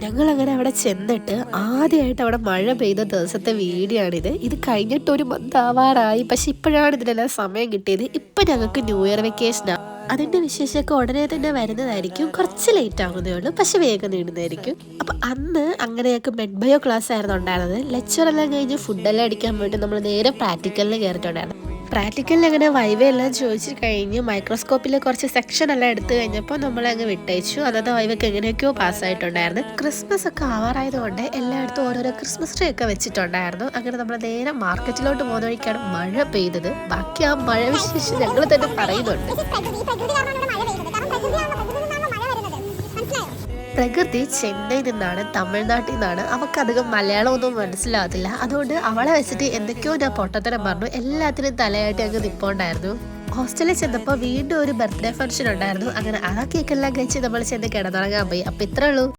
ഞങ്ങളങ്ങനെ അവിടെ ചെന്നിട്ട് ആദ്യമായിട്ട് അവിടെ മഴ പെയ്ത ദിവസത്തെ വീഡിയോ ആണിത്. ഇത് കഴിഞ്ഞിട്ട് ഒരു മന്ത് ആവാറായി, പക്ഷെ ഇപ്പോഴാണ് ഇതിനെല്ലാം സമയം കിട്ടിയത്. ഇപ്പം ഞങ്ങൾക്ക് ന്യൂ ഇയർ വെക്കേഷനാണ്. അതിൻ്റെ വിശേഷമൊക്കെ ഉടനെ തന്നെ വരുന്നതായിരിക്കും. കുറച്ച് ലേറ്റ് ആകുന്നേ ഉള്ളൂ, പക്ഷെ വേഗം നീടുന്നതായിരിക്കും. അപ്പം അന്ന് അങ്ങനെ ഞങ്ങൾക്ക് മെഡ്ബയോ ക്ലാസ് ആയിരുന്നു ഉണ്ടായിരുന്നത്. ലെക്ചറെല്ലാം കഴിഞ്ഞ് ഫുഡെല്ലാം അടിക്കാൻ വേണ്ടി നമ്മൾ നേരെ പ്രാക്ടിക്കലിന് കയറിയിട്ടുണ്ടായിരുന്നു. പ്രാക്ടിക്കലിൽ അങ്ങനെ വൈവ എല്ലാം ചോദിച്ചു കഴിഞ്ഞ് മൈക്രോസ്കോപ്പിൽ കുറച്ച് സെക്ഷൻ എല്ലാം എടുത്തു കഴിഞ്ഞപ്പോൾ നമ്മളങ്ങ് വിട്ടയച്ചു. അന്നത്തെ വൈവൊക്കെ എങ്ങനെയൊക്കെയോ പാസ്സായിട്ടുണ്ടായിരുന്നു. ക്രിസ്മസ് ഒക്കെ ആവാറായതുകൊണ്ട് എല്ലായിടത്തും ഓരോരോ ക്രിസ്മസ് ട്രീ ഒക്കെ വെച്ചിട്ടുണ്ടായിരുന്നു. അങ്ങനെ നമ്മൾ നേരെ മാർക്കറ്റിലോട്ട് പോകുന്ന വഴിക്കാണ് മഴ പെയ്തത്. ബാക്കി ആ മഴ വിശേഷം ഞങ്ങൾ തന്നെ പറയുന്നുണ്ട്. പ്രകൃതി ചെന്നൈയിൽ നിന്നാണ്, തമിഴ്നാട്ടിൽ നിന്നാണ്. അവൾക്കധികം മലയാളമൊന്നും മനസ്സിലാകത്തില്ല. അതുകൊണ്ട് അവളെ വെച്ചിട്ട് എന്തൊക്കെയോ ഞാൻ പൊട്ടത്തരം പറഞ്ഞു. എല്ലാത്തിനും തലയായിട്ട് അങ്ങ് നിൽപ്പുണ്ടായിരുന്നു. ഹോസ്റ്റലിൽ ചെന്നപ്പോൾ വീണ്ടും ഒരു ബർത്ത്ഡേ ഫംഗ്ഷൻ ഉണ്ടായിരുന്നു. അങ്ങനെ ആ കേക്കെല്ലാം കഴിച്ച് നമ്മൾ ചെന്ന് കിടന്നുറങ്ങാൻ പോയി. അപ്പം ഇത്രേ ഉള്ളൂ.